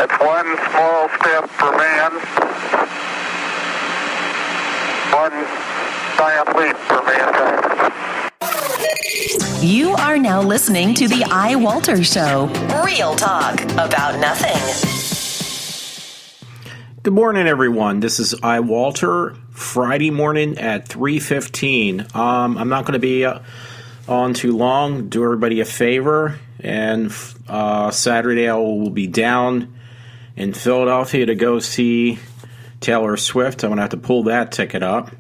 It's one small step for man, one giant leap for mankind. You are now listening to the iWalter Show. Real talk about nothing. Good morning, everyone. This is iWalter, Friday morning at 3:15. I'm not going to be on too long. Do everybody a favor, and Saturday I will be down in Philadelphia to go see Taylor Swift. I'm going to have to pull that ticket up.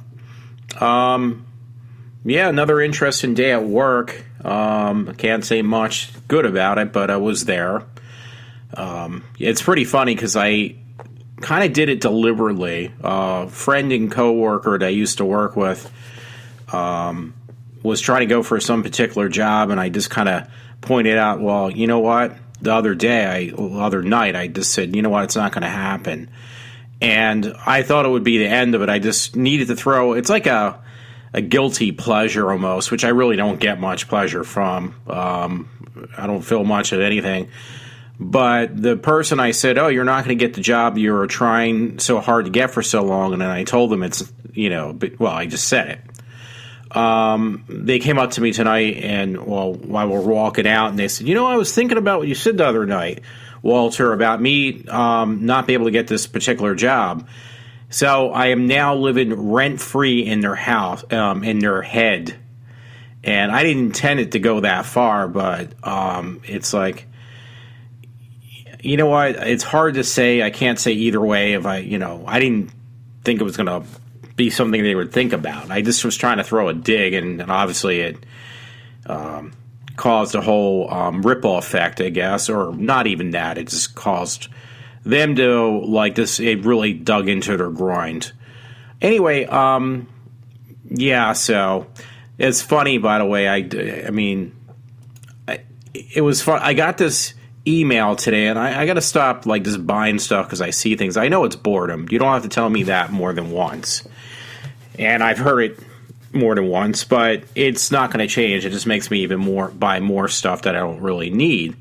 Yeah, another interesting day at work. I can't say much good about it, but I was there. It's pretty funny because I kind of did it deliberately. Friend and coworker that I used to work with was trying to go for some particular job, and I just kind of pointed out, well, you know what? The other night, I just said, you know what? It's not going to happen. And I thought it would be the end of it. I just needed to throw. It's like a guilty pleasure almost, which I really don't get much pleasure from. I don't feel much of anything. But the person I said, oh, you're not going to get the job you were trying so hard to get for so long. And then I told them it's, I just said it. They came up to me tonight and, while we're walking out, and they said, I was thinking about what you said the other night, Walter, about me not being able to get this particular job. So I am now living rent-free in their house, in their head. And I didn't intend it to go that far, but it's like, you know what? It's hard to say. I can't say either way. If I didn't think it was going to be something they would think about. I just was trying to throw a dig, and obviously it caused a whole ripple effect, I guess, or not even that. It just caused them to, like, this. It really dug into their grind. Anyway, yeah. So it's funny, by the way. It was fun. I got this email today, and I got to stop just buying stuff because I see things. I know it's boredom. You don't have to tell me that more than once, and I've heard it more than once, but it's not going to change. It just makes me even buy more stuff that I don't really need.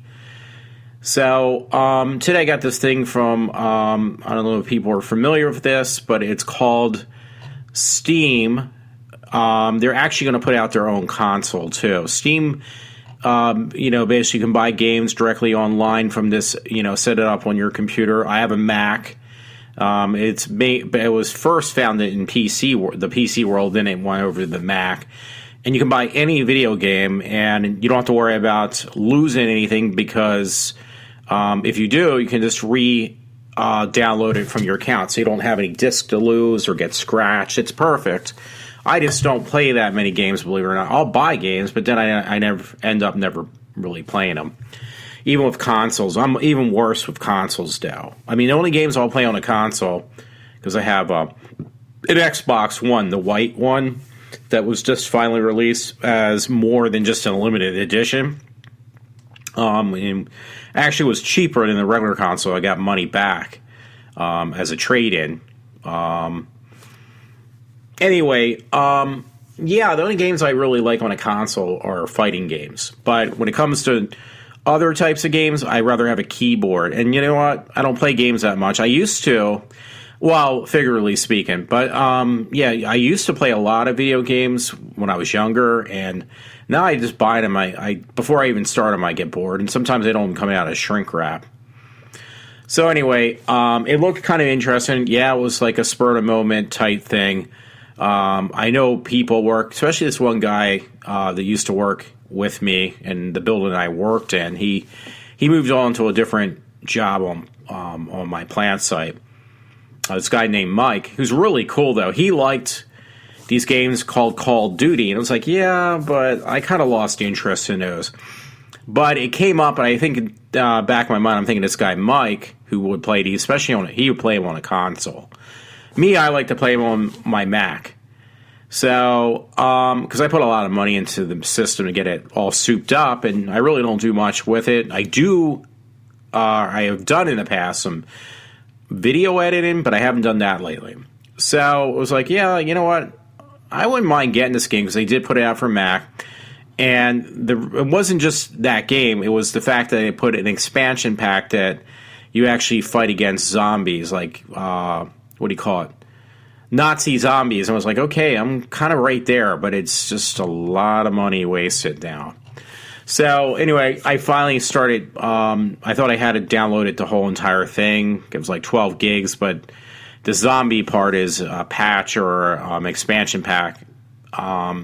So today I got this thing from I don't know if people are familiar with this, but it's called Steam. They're actually going to put out their own console too. Steam. Basically you can buy games directly online from this, set it up on your computer. I have a Mac. It was first founded in the PC world, then it went over to the Mac. And you can buy any video game, and you don't have to worry about losing anything because if you do, you can just download it from your account, so you don't have any disc to lose or get scratched. It's perfect. I just don't play that many games, believe it or not. I'll buy games, but then I never really playing them. Even with consoles, I'm even worse with consoles now. The only games I'll play on a console, because I have an Xbox One, the white one, that was just finally released as more than just a limited edition. And actually was cheaper than the regular console. I got money back as a trade-in. Anyway, the only games I really like on a console are fighting games. But when it comes to other types of games, I'd rather have a keyboard. And you know what? I don't play games that much. I used to, figuratively speaking. But, I used to play a lot of video games when I was younger. And now I just buy them. Before I even start them, I get bored. And sometimes they don't come out as shrink wrap. So anyway, it looked kind of interesting. Yeah, it was like a spur-of-the-moment type thing. I know people work, especially this one guy that used to work with me in the building I worked in. He moved on to a different job on my plant site. This guy named Mike, who's really cool though. He liked these games called Call of Duty, and I was like, yeah, but I kind of lost interest in those. But it came up, and I think back in my mind, I'm thinking this guy Mike, who would play these, especially he would play them on a console. Me, I like to play them on my Mac. So, because I put a lot of money into the system to get it all souped up, and I really don't do much with it. I have done in the past some video editing, but I haven't done that lately. So it was like, yeah, you know what? I wouldn't mind getting this game because they did put it out for Mac. And it wasn't just that game. It was the fact that they put an expansion pack that you actually fight against zombies, like, what do you call it? Nazi zombies. And I was like, okay, I'm kind of right there, but it's just a lot of money wasted now. So anyway, I finally started, I thought I had to download it, the whole entire thing. It was like 12 gigs, but the zombie part is a patch or expansion pack,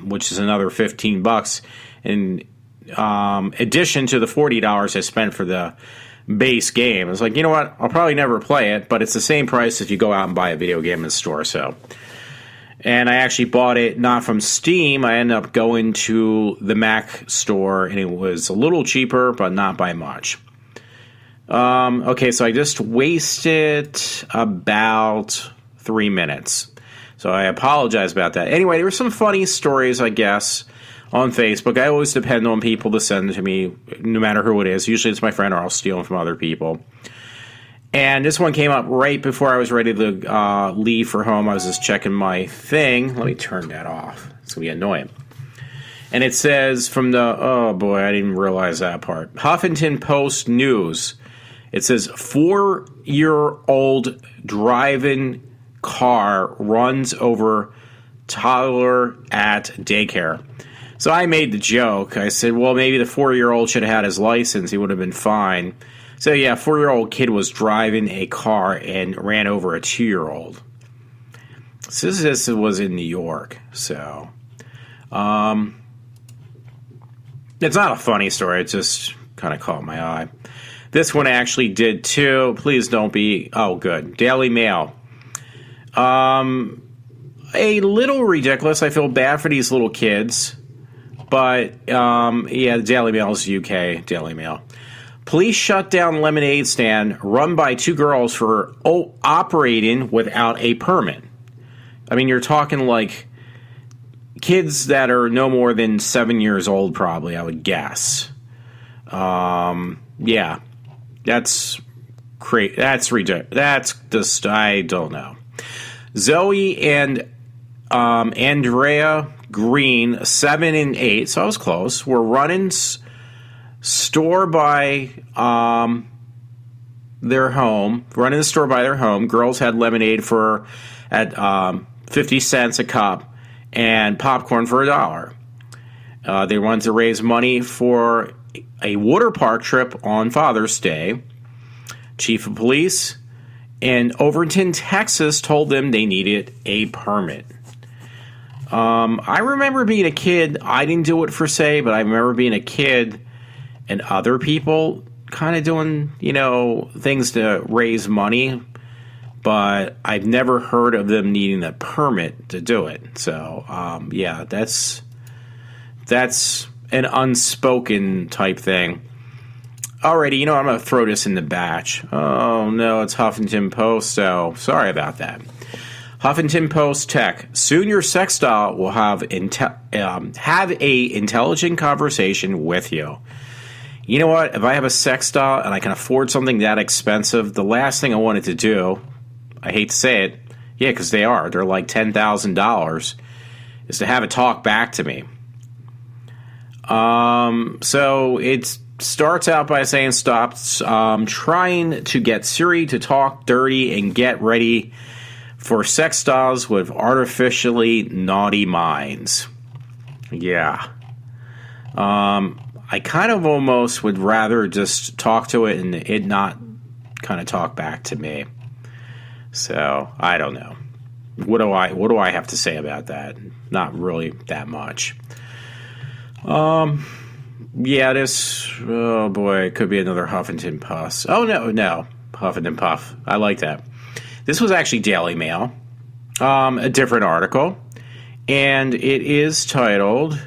which is another $15 in addition to the $40 I spent for the base game. I was like, you know what? I'll probably never play it, but it's the same price if you go out and buy a video game in the store. So, and I actually bought it not from Steam. I ended up going to the Mac store, and it was a little cheaper, but not by much. Okay, so I just wasted about 3 minutes. So I apologize about that. Anyway, there were some funny stories, I guess, on Facebook. I always depend on people to send to me, no matter who it is. Usually it's my friend, or I'll steal them from other people. And this one came up right before I was ready to leave for home. I was just checking my thing. Let me turn that off. It's going to be annoying. And it says from the, oh boy, I didn't realize that part. Huffington Post News. It says 4-year-old driving car runs over toddler at daycare. So I made the joke. I said, well, maybe the 4-year-old should have had his license. He would have been fine. So, yeah, a 4-year-old kid was driving a car and ran over a 2-year-old. So this was in New York. So, it's not a funny story. It just kind of caught my eye. This one actually did, too. Please don't be... Oh, good. Daily Mail. A little ridiculous. I feel bad for these little kids. But, yeah, the Daily Mail is UK Daily Mail. Police shut down lemonade stand run by 2 girls for operating without a permit. I mean, you're talking like kids that are no more than 7 years old, probably, I would guess. Yeah, that's crazy. That's ridiculous. That's just, I don't know. Zoe and Andrea Green, 7 and 8, so I was close, were running store by their home. Running the store by their home. Girls had lemonade at 50 cents a cup and popcorn for $1. They wanted to raise money for a water park trip on Father's Day. Chief of Police in Overton, Texas, told them they needed a permit. I remember being a kid. I didn't do it per se, but I remember being a kid and other people kind of doing, things to raise money. But I've never heard of them needing a permit to do it. So, yeah, that's an unspoken type thing. Alrighty, I'm going to throw this in the batch. Oh, no, it's Huffington Post, so sorry about that. Huffington Post Tech. Soon your sex doll will have a intelligent conversation with you. You know what? If I have a sex doll and I can afford something that expensive, the last thing I wanted to do, I hate to say it, yeah, because they're like $10,000, is to have it talk back to me. So it starts out by saying stop trying to get Siri to talk dirty and get ready for sex dolls with artificially naughty minds. Yeah. I kind of almost would rather just talk to it and it not kind of talk back to me. So, I don't know. What do I have to say about that? Not really that much. Yeah, this, oh boy, it could be another Huffington Puff. Oh, no, Huffington Puff. I like that. This was actually Daily Mail, a different article, and it is titled,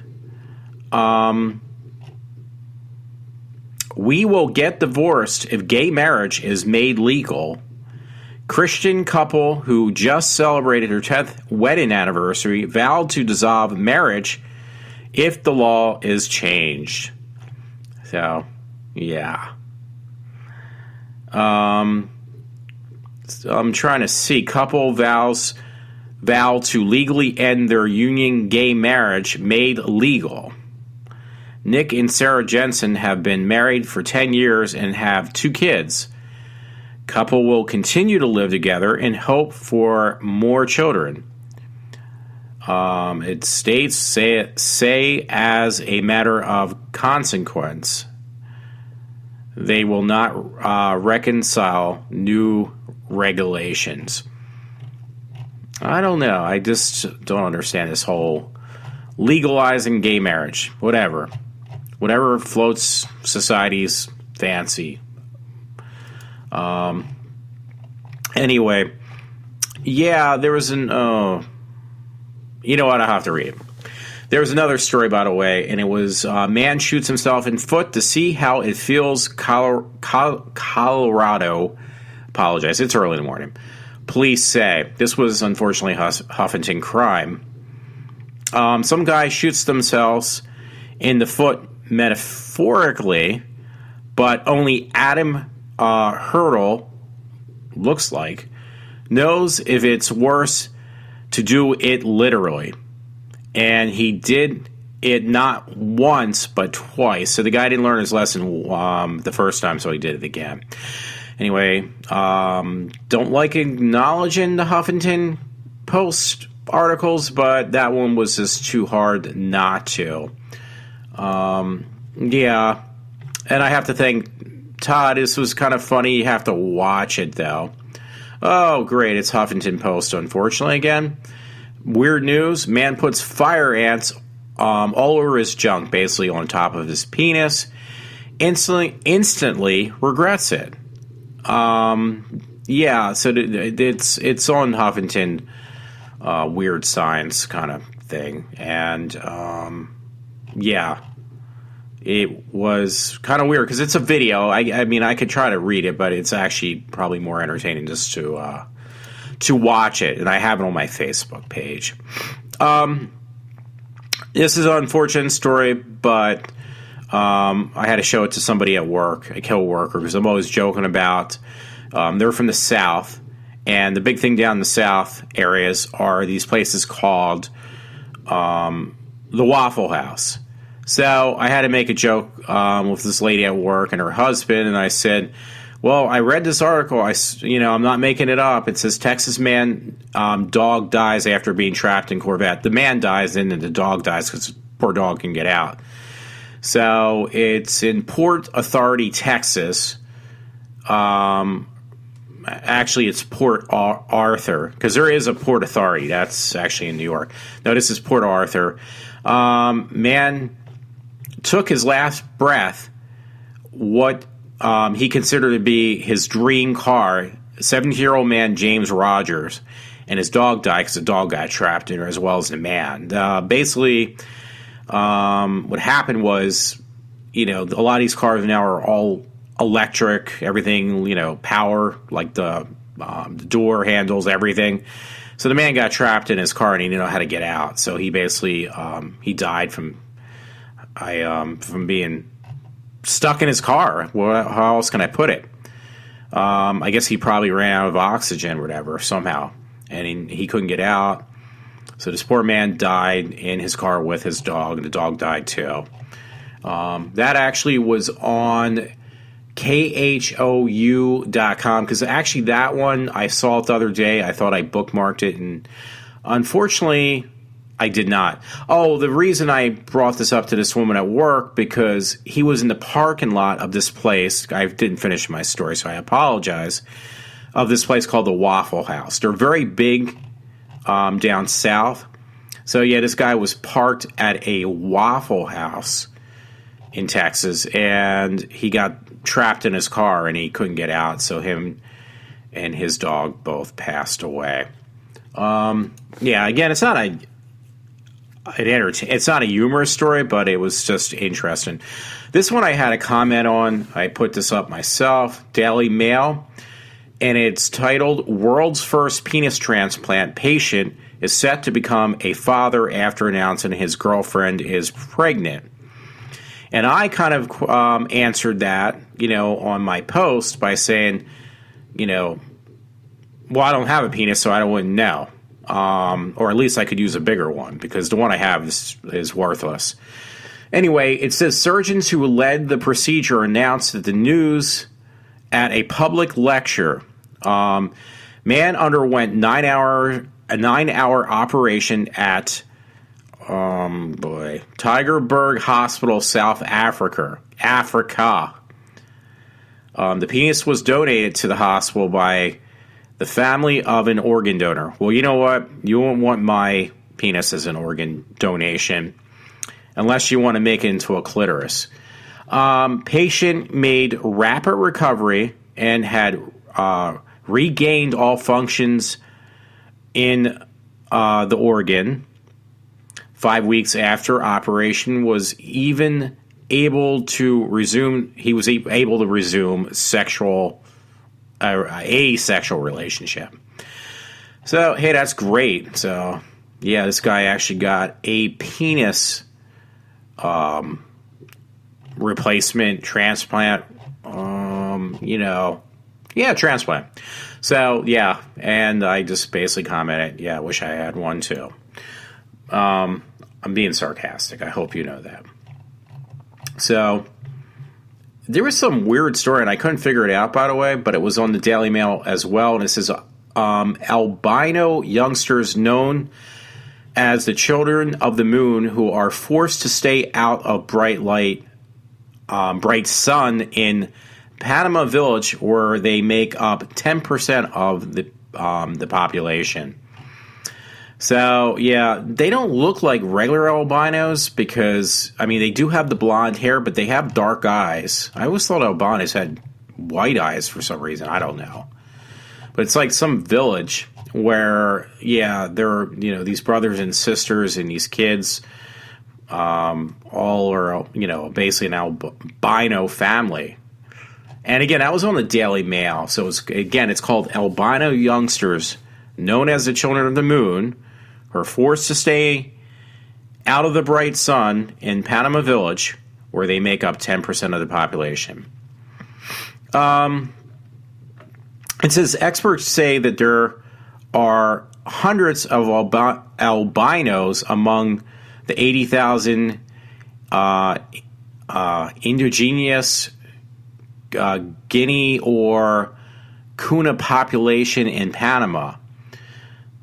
We Will Get Divorced If Gay Marriage is Made Legal. Christian couple who just celebrated her 10th wedding anniversary vowed to dissolve marriage if the law is changed. So, yeah. I'm trying to see. Couple vow to legally end their union, gay marriage made legal. Nick and Sarah Jensen have been married for 10 years and have 2 kids. Couple will continue to live together and hope for more children. It states, say as a matter of consequence, they will not reconcile new regulations. I don't know. I just don't understand this whole legalizing gay marriage. Whatever floats society's fancy. Anyway, yeah, there was you know what, I'll have to read it. There was another story, by the way, and it was man shoots himself in foot to see how it feels. Colorado. Apologize, it's early in the morning. Police say this was unfortunately Huffington crime. Some guy shoots themselves in the foot metaphorically, but only Adam Hurdle, looks like, knows if it's worse to do it literally. And he did it not once, but twice. So the guy didn't learn his lesson the first time, so he did it again. Anyway, don't like acknowledging the Huffington Post articles, but that one was just too hard not to. Yeah. And I have to think, Todd, this was kind of funny. You have to watch it, though. Oh, great. It's Huffington Post, unfortunately, again. Weird news. Man puts fire ants all over his junk, basically on top of his penis. Instantly regrets it. Yeah, so it's on Huffington, weird science kind of thing. And, yeah, it was kind of weird because it's a video. I mean, I could try to read it, but it's actually probably more entertaining just to watch it. And I have it on my Facebook page. This is an unfortunate story, but I had to show it to somebody at work, a co-worker, because I'm always joking about they're from the South, and the big thing down in the South areas are these places called the Waffle House. So I had to make a joke with this lady at work and her husband, and I said, well, I read this article. I'm not making it up. It says Texas man dog dies after being trapped in Corvette. The man dies, and then the dog dies because poor dog can get out. So it's in Port Authority, Texas. Actually, it's Port Arthur, because there is a Port Authority. That's actually in New York. No, this is Port Arthur. Man took his last breath, what he considered to be his dream car, 70-year-old man James Rogers, and his dog died because the dog got trapped in her as well as the man. Basically, what happened was, a lot of these cars now are all electric, everything, power, like the door handles, everything. So the man got trapped in his car and he didn't know how to get out. So he basically, he died from being stuck in his car. Well, how else can I put it? I guess he probably ran out of oxygen or whatever somehow, and he couldn't get out. So this poor man died in his car with his dog, and the dog died too. That actually was on khou.com, because actually that one, I saw it the other day. I thought I bookmarked it, and unfortunately I did not. Oh, the reason I brought this up to this woman at work, because he was in the parking lot of this place. I didn't finish my story, so I apologize. Of this place called the Waffle House. They're very big down south. So yeah, this guy was parked at a Waffle House in Texas, and he got trapped in his car and he couldn't get out. So him and his dog both passed away. Yeah, again, it's not a humorous story, but it was just interesting. This one I had a comment on. I put this up myself, Daily Mail, and it's titled, World's First Penis Transplant Patient is Set to Become a Father After Announcing His Girlfriend is Pregnant. And I kind of answered that, on my post by saying, well, I don't have a penis, so I wouldn't know. Or at least I could use a bigger one, because the one I have is worthless. Anyway, it says surgeons who led the procedure announced that the news at a public lecture. Man underwent a 9-hour operation at Tigerberg Hospital, South Africa. The penis was donated to the hospital by the family of an organ donor. Well, you know what? You won't want my penis as an organ donation unless you want to make it into a clitoris. Patient made rapid recovery and had regained all functions in the organ. 5 weeks after operation, was even able to resume. He was able to resume a sexual relationship. So hey, that's great. So yeah, this guy actually got a penis replacement transplant. Transplant. So yeah, and I just basically commented, yeah, I wish I had one too. I'm being sarcastic. I hope you know that. So there was some weird story, and I couldn't figure it out, by the way, but it was on the Daily Mail as well, and it says albino youngsters known as the children of the moon who are forced to stay out of bright sun in Panama Village, where they make up 10% of the population. So, yeah, they don't look like regular albinos because, I mean, they do have the blonde hair, but they have dark eyes. I always thought albinos had white eyes for some reason. I don't know. But it's like some village where, yeah, there are, these brothers and sisters and these kids all are, basically an albino family. And again, that was on the Daily Mail. So, it's called Albino Youngsters, known as the Children of the Moon, are forced to stay out of the bright sun in Panama Village, where they make up 10% of the population. It says experts say that there are hundreds of albinos among the 80,000 indigenous Guinea or Kuna population in Panama.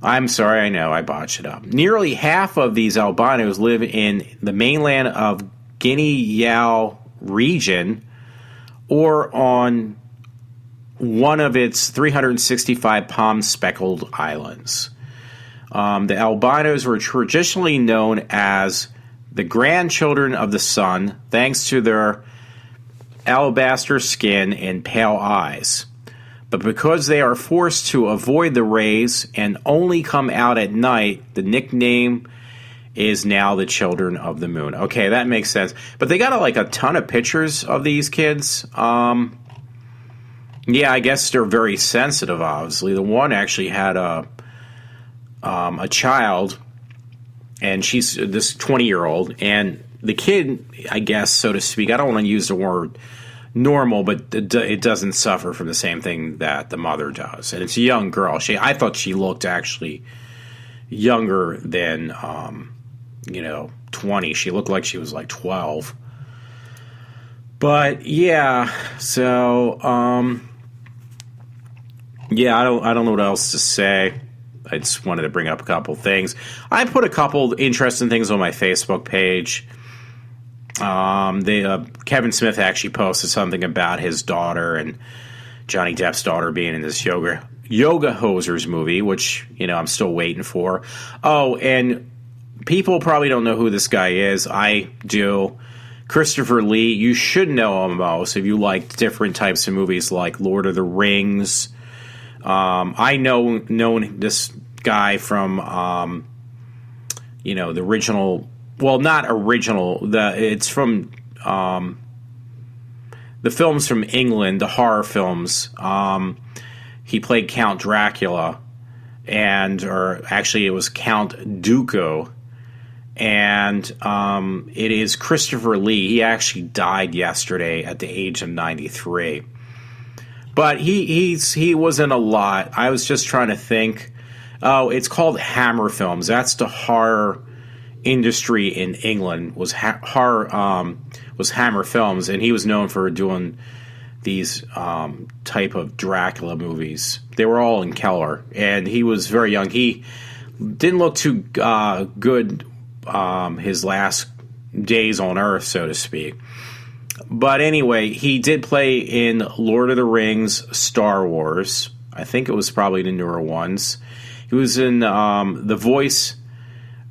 I'm sorry, I know, I botched it up. Nearly half of these albinos live in the mainland of Guinea-Yao region or on one of its 365 palm-speckled islands. The albinos were traditionally known as the grandchildren of the sun, thanks to their alabaster skin and pale eyes. But because they are forced to avoid the rays and only come out at night, the nickname is now the Children of the Moon. Okay, that makes sense. But they got a ton of pictures of these kids. Yeah, I guess they're very sensitive, obviously. The one actually had a child, and she's this 20-year-old, and the kid, I guess, so to speak, I don't want to use the word normal, but it doesn't suffer from the same thing that the mother does. And it's a young girl. I thought she looked actually younger than, 20. She looked like she was 12. But yeah, so yeah, I don't know what else to say. I just wanted to bring up a couple things. I put a couple interesting things on my Facebook page. Kevin Smith actually posted something about his daughter and Johnny Depp's daughter being in this Yoga Hosers movie, which, I'm still waiting for. Oh, and people probably don't know who this guy is. I do. Christopher Lee, you should know him most if you like different types of movies like Lord of the Rings. I know this guy from, the original. Well, not original. It's from the films from England, the horror films. He played Count Dracula, or actually it was Count Dooku. And it is Christopher Lee. He actually died yesterday at the age of 93. But he was in a lot. I was just trying to think. Oh, it's called Hammer Films. That's the horror industry in England was Hammer Films, and he was known for doing these type of Dracula movies. They were all in Keller, and he was very young. He didn't look too good his last days on Earth, so to speak. But anyway, he did play in Lord of the Rings, Star Wars. I think it was probably the newer ones. He was in the voice.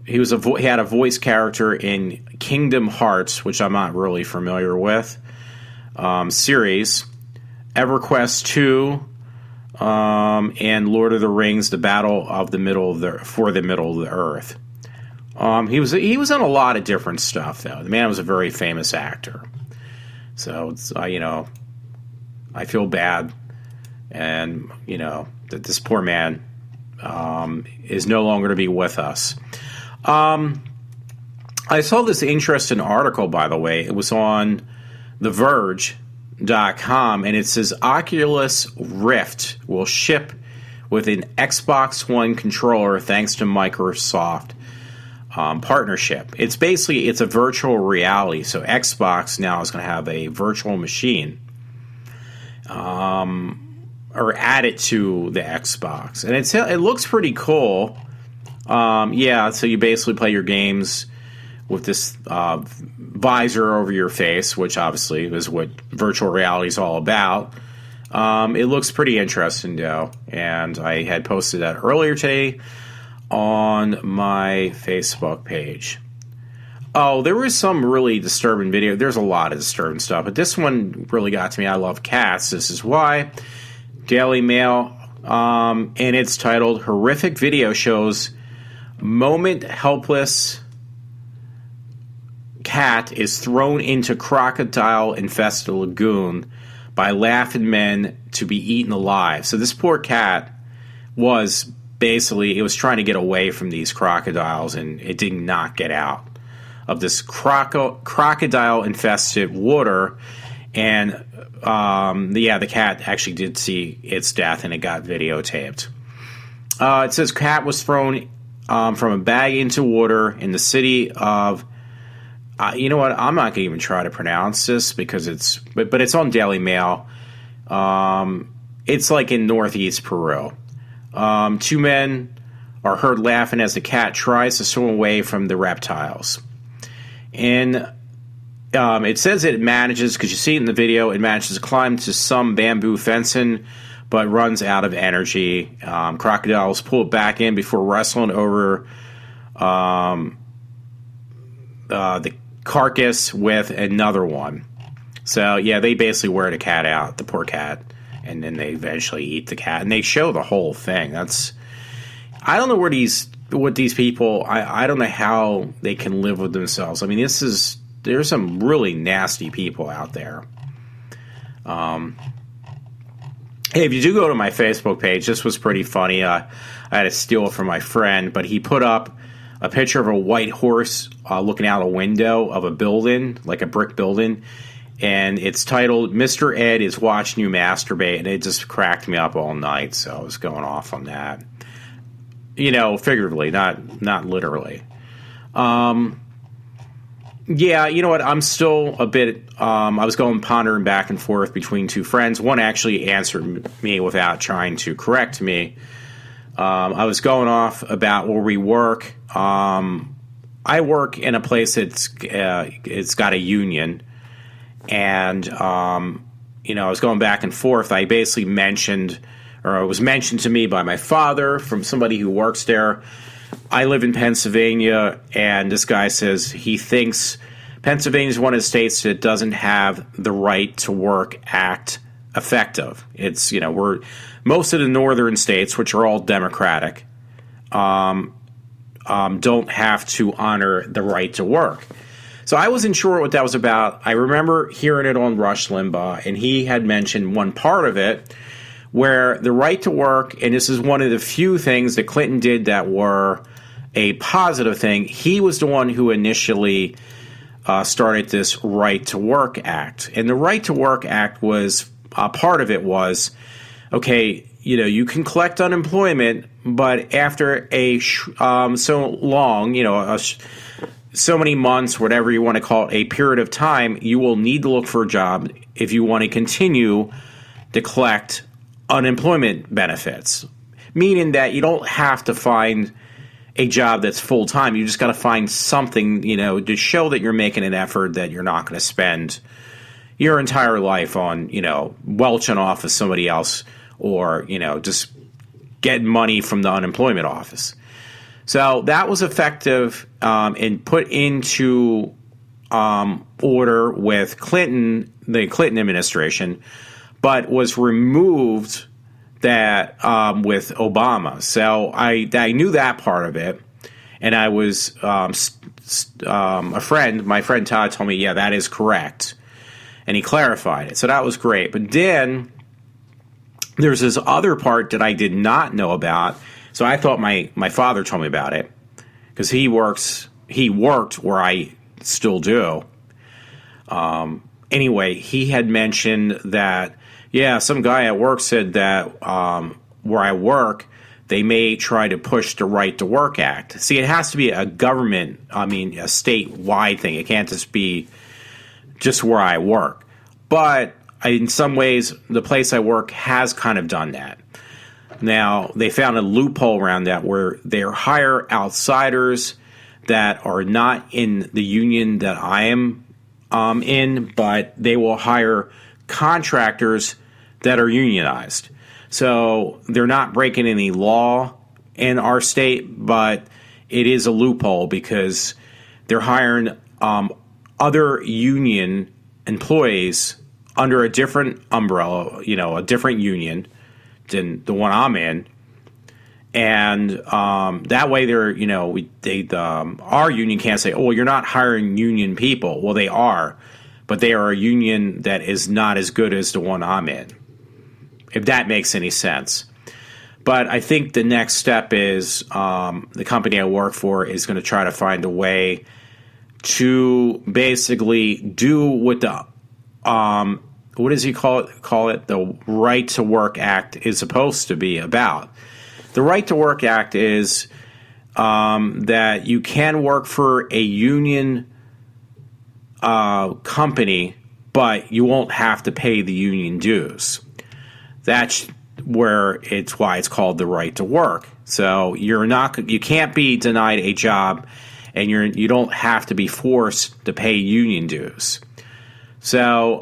He had a voice character in Kingdom Hearts, which I'm not really familiar with. Series, EverQuest 2, and Lord of the Rings: The Battle of the Middle of the Earth. He was in a lot of different stuff, though. The man was a very famous actor. So it's, I feel bad, and that this poor man is no longer to be with us. I saw this interesting article, by the way. It was on TheVerge.com, and it says Oculus Rift will ship with an Xbox One controller thanks to Microsoft partnership. It's a virtual reality. So Xbox now is going to have a virtual machine or add it to the Xbox. And it looks pretty cool. So you basically play your games with this visor over your face, which obviously is what virtual reality is all about. It looks pretty interesting, though, and I had posted that earlier today on my Facebook page. Oh, there was some really disturbing video. There's a lot of disturbing stuff, but this one really got to me. I love cats. This is why. Daily Mail, and it's titled Horrific Video Shows Moment Helpless Cat is Thrown into Crocodile-Infested Lagoon by Laughing Men to be Eaten Alive. So this poor cat was basically, it was trying to get away from these crocodiles, and it did not get out of this crocodile-infested water. And the cat actually did see its death, and it got videotaped. It says cat was thrown from a bag into water in the city of. You know what? I'm not going to even try to pronounce this because it's on Daily Mail. It's like in northeast Peru. Two men are heard laughing as the cat tries to swim away from the reptiles. And it says it manages, because you see it in the video, it manages to climb to some bamboo fencing, but runs out of energy. Crocodiles pull it back in before wrestling over the carcass with another one. So, yeah, they basically wear the cat out, the poor cat, and then they eventually eat the cat. And they show the whole thing. I don't know what these people, I don't know how they can live with themselves. I mean, there's some really nasty people out there. Hey, if you do go to my Facebook page, this was pretty funny. I had to steal it from my friend, but he put up a picture of a white horse looking out a window of a building, like a brick building, and it's titled, Mr. Ed is watching you masturbate, and it just cracked me up all night, so I was going off on that. Figuratively, not literally. Yeah, you know what, I'm still a bit, I was going pondering back and forth between two friends. One actually answered me without trying to correct me. I was going off about where we work. I work in a place it's got a union, and I was going back and forth. I basically mentioned, or it was mentioned to me by my father from somebody who works there. I live in Pennsylvania, and this guy says he thinks Pennsylvania is one of the states that doesn't have the Right to Work Act effective. It's, we're most of the northern states, which are all Democratic, don't have to honor the right to work. So I wasn't sure what that was about. I remember hearing it on Rush Limbaugh, and he had mentioned one part of it where the right to work, and this is one of the few things that Clinton did that were a positive thing. He was the one who initially started this Right to Work Act. And the Right to Work Act was, part of it was, okay, you can collect unemployment, but after so long, so many months, whatever you want to call it, a period of time, you will need to look for a job if you want to continue to collect unemployment benefits, meaning that you don't have to find a job that's full-time. You just got to find something, to show that you're making an effort, that you're not going to spend your entire life on, welching off of somebody else or, just getting money from the unemployment office. So that was effective and put into order with the Clinton administration, but was removed that with Obama. So I knew that part of it, and I was my friend Todd told me, yeah, that is correct, and he clarified it. So that was great. But then there's this other part that I did not know about. So I thought my father told me about it because he worked where I still do. Anyway, he had mentioned that, yeah, some guy at work said that where I work, they may try to push the Right to Work Act. See, it has to be a government, a statewide thing. It can't just be just where I work. But in some ways, the place I work has kind of done that. Now, they found a loophole around that where they hire outsiders that are not in the union that I am in, but they will hire contractors that are unionized. So they're not breaking any law in our state, but it is a loophole because they're hiring other union employees under a different umbrella, a different union than the one I'm in, and that way they're, our union can't say, oh, you're not hiring union people. Well, they are, but they are a union that is not as good as the one I'm in, if that makes any sense. But I think the next step is the company I work for is going to try to find a way to basically do what the what does he call it? The Right to Work Act is supposed to be about. The Right to Work Act is that you can work for a union company, but you won't have to pay the union dues. That's why it's called the right to work. So you can't be denied a job, and you don't have to be forced to pay union dues. So,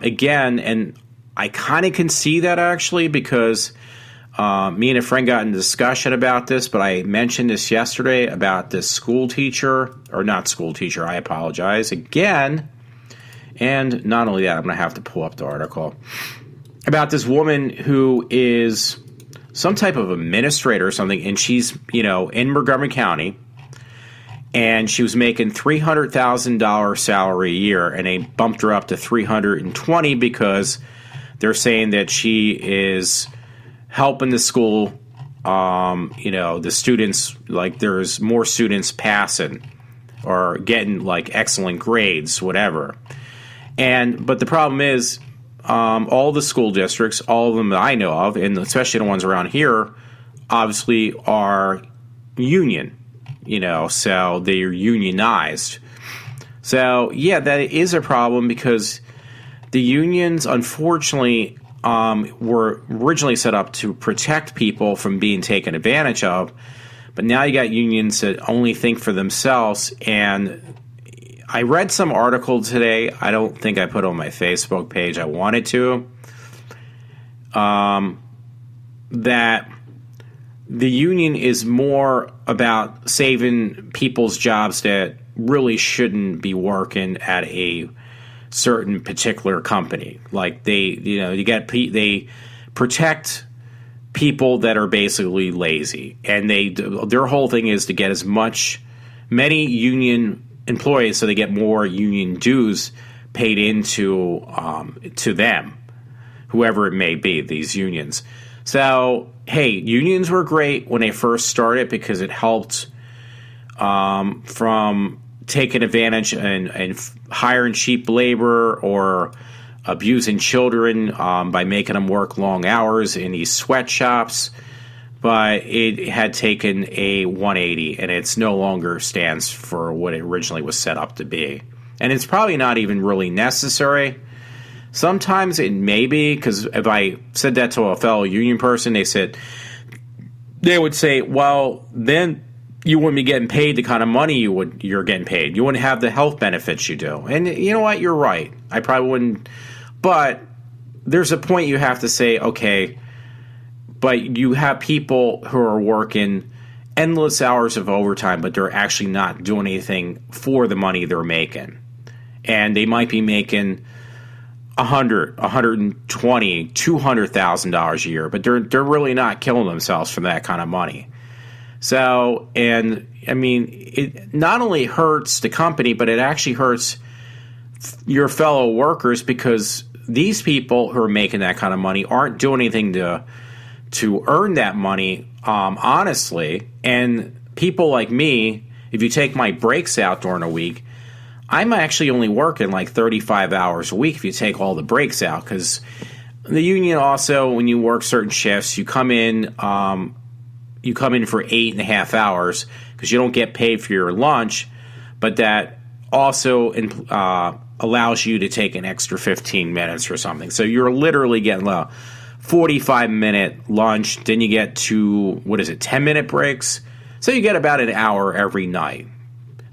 again, and I kind of can see that actually because me and a friend got in a discussion about this, but I mentioned this yesterday about this school teacher, or not school teacher, I apologize, again. And not only that, I'm going to have to pull up the article about this woman who is some type of administrator or something, and she's, in Montgomery County. And she was making $300,000 salary a year, and they bumped her up to $320,000 because they're saying that she is helping the school. The students, like there's more students passing or getting like excellent grades, whatever. But the problem is, all the school districts, all of them that I know of, and especially the ones around here, obviously are union. So they're unionized. So, yeah, that is a problem because the unions, unfortunately, were originally set up to protect people from being taken advantage of. But now you got unions that only think for themselves. And I read some article today. I don't think I put it on my Facebook page. I wanted to. That the union is more about saving people's jobs that really shouldn't be working at a certain particular company. Like they protect people that are basically lazy, and their whole thing is to get many union employees so they get more union dues paid into to them, whoever it may be, these unions. So, hey, unions were great when they first started because it helped from taking advantage and hiring cheap labor or abusing children by making them work long hours in these sweatshops. but it had taken a 180, and it's no longer stands for what it originally was set up to be. And it's probably not even really necessary. Sometimes it may be, because if I said that to a fellow union person, they would say, well, then you wouldn't be getting paid the kind of money you're getting paid. You wouldn't have the health benefits you do. And you know what? You're right. I probably wouldn't. But there's a point you have to say, okay, but you have people who are working endless hours of overtime, but they're actually not doing anything for the money they're making. And they might be making $100,000, $120,000, $200,000 a year, but they're really not killing themselves for that kind of money. So, and I mean, it not only hurts the company, but it actually hurts your fellow workers, because these people who are making that kind of money aren't doing anything to earn that money, honestly. And people like me, if you take my breaks out during a week, I'm actually only working like 35 hours a week if you take all the breaks out, because the union also, when you work certain shifts, you come in for 8.5 hours because you don't get paid for your lunch, but that also allows you to take an extra 15 minutes or something. So you're literally getting a 45-minute lunch, then you get 10-minute breaks. So you get about an hour every night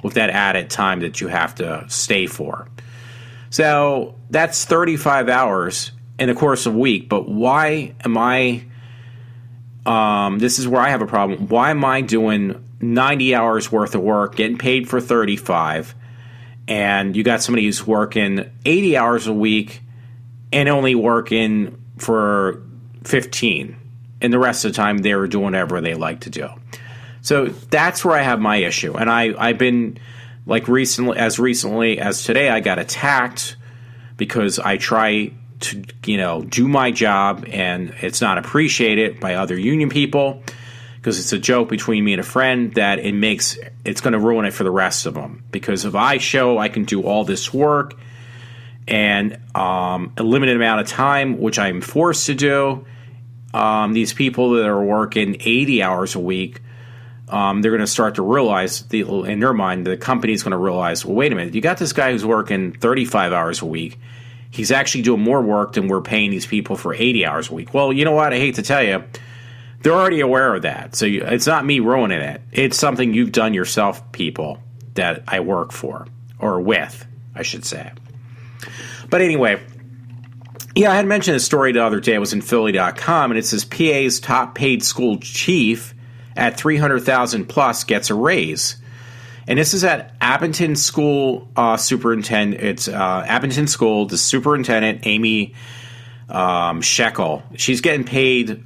with that added time that you have to stay for. So that's 35 hours in the course of a week. But why am I, this is where I have a problem. Why am I doing 90 hours worth of work, getting paid for 35, and you got somebody who's working 80 hours a week and only working for 15, and the rest of the time they're doing whatever they like to do. So that's where I have my issue. And I've been, like, recently as today, I got attacked because I try to, do my job, and it's not appreciated by other union people, because it's a joke between me and a friend that it's going to ruin it for the rest of them. Because if I show I can do all this work and a limited amount of time, which I'm forced to do, these people that are working 80 hours a week, they're going to start to realize, in their mind, the company's going to realize, well, wait a minute, you got this guy who's working 35 hours a week. He's actually doing more work than we're paying these people for 80 hours a week. Well, you know what? I hate to tell you, they're already aware of that. So it's not me ruining it. It's something you've done yourself, people that I work for, or with, I should say. But anyway, yeah, I had mentioned this story the other day. I was in Philly.com, and it says PA's top paid school chief at $300,000 plus gets a raise. And this is at Abington School superintendent. It's Abington School, the superintendent, Amy Shekel. She's getting paid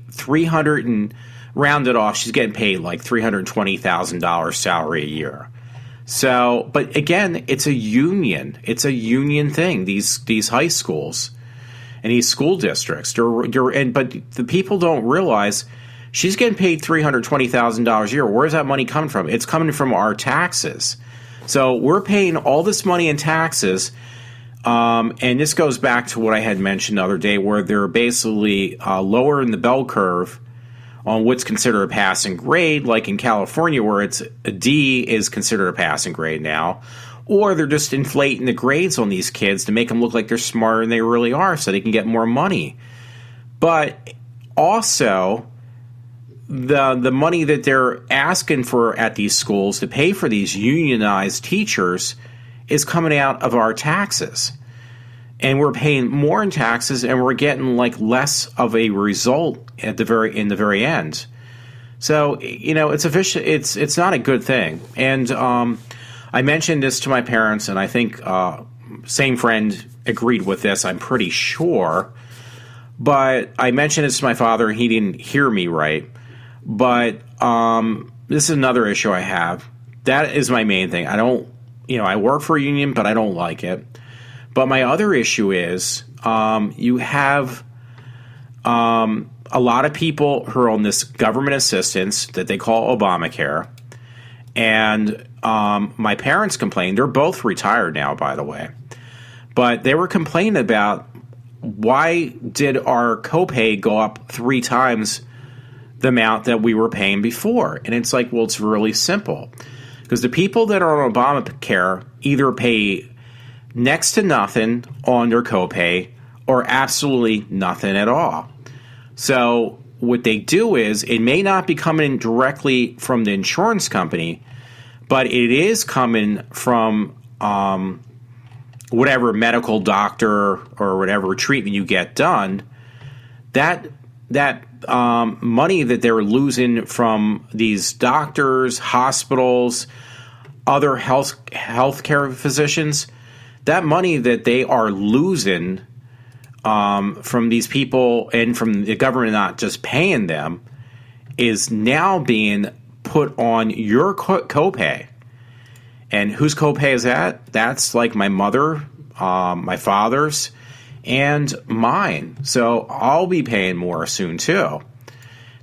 rounded off, she's getting paid like $320,000 salary a year. So, but again, it's a union. It's a union thing, these high schools and these school districts. But the people don't realize she's getting paid $320,000 a year. Where's that money coming from? It's coming from our taxes. So we're paying all this money in taxes. And this goes back to what I had mentioned the other day, where they're basically lower in the bell curve on what's considered a passing grade, like in California, where it's a D is considered a passing grade now. Or they're just inflating the grades on these kids to make them look like they're smarter than they really are so they can get more money. But also, the money that they're asking for at these schools to pay for these unionized teachers is coming out of our taxes. And we're paying more in taxes, and we're getting like less of a result in the very end. So, it's not a good thing. And I mentioned this to my parents, and I think same friend agreed with this, I'm pretty sure. But I mentioned this to my father, and he didn't hear me right. But this is another issue I have. That is my main thing. I work for a union, but I don't like it. But my other issue is you have a lot of people who are on this government assistance that they call Obamacare. And my parents complained. They're both retired now, by the way. But they were complaining about, why did our copay go up 3 times the amount that we were paying before. And it's like, well, it's really simple. Because the people that are on Obamacare either pay next to nothing on their copay or absolutely nothing at all. So what they do is, it may not be coming directly from the insurance company, but it is coming from whatever medical doctor or whatever treatment you get done. That money that they're losing from these doctors, hospitals, other healthcare physicians, that money that they are losing from these people and from the government not just paying them is now being put on your copay. And whose copay is that? That's like my mother, my father's, and mine. So I'll be paying more soon too.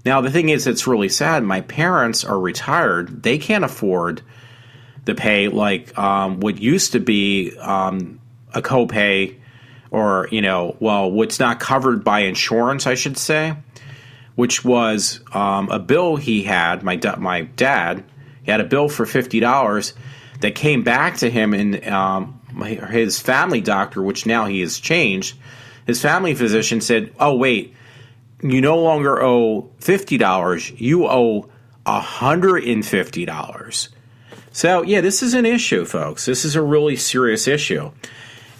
Now, the thing is, it's really sad. My parents are retired. They can't afford to pay like what used to be a copay, or, what's not covered by insurance, I should say, which was a bill he had, my dad, he had a bill for $50 that came back to him, and his family doctor, which now he has changed, his family physician said, oh, wait, you no longer owe $50, you owe $150. So, yeah, this is an issue, folks. This is a really serious issue.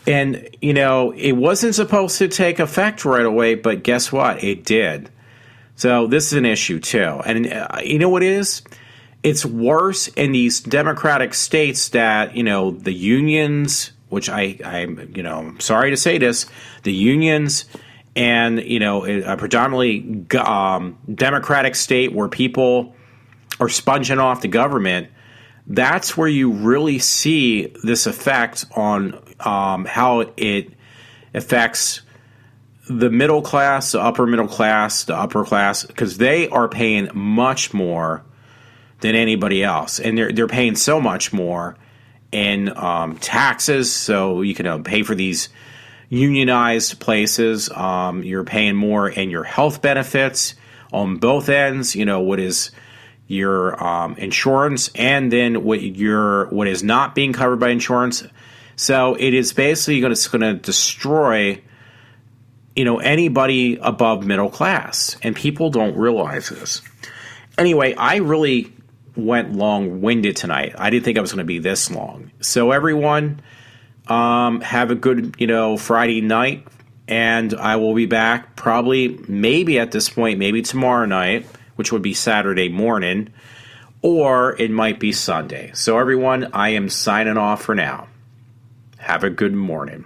And, it wasn't supposed to take effect right away, but guess what? It did. So this is an issue, too. And you know what it is? It's worse in these Democratic states that, the unions, which I'm sorry to say this, the unions and, a predominantly Democratic state where people are sponging off the government, that's where you really see this effect on how it affects the middle class, the upper middle class, the upper class, because they are paying much more than anybody else, and they're paying so much more in taxes. So you can pay for these unionized places. You're paying more in your health benefits on both ends. What is your insurance, and then what is not being covered by insurance. So it is basically going to destroy, anybody above middle class, and people don't realize this. Anyway, I really went long-winded tonight. I didn't think I was going to be this long. So everyone, have a good, Friday night, and I will be back maybe at this point, maybe tomorrow night, which would be Saturday morning, or it might be Sunday. So everyone, I am signing off for now. Have a good morning.